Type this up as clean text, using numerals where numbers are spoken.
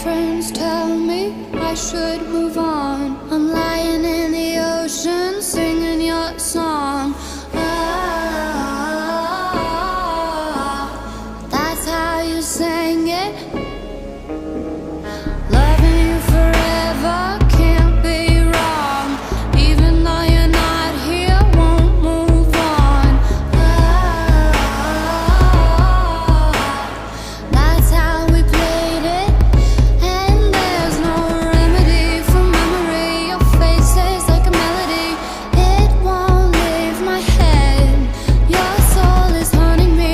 friends tell me I should move on. I'm lying in the ocean singing your song. Ah, that's how you say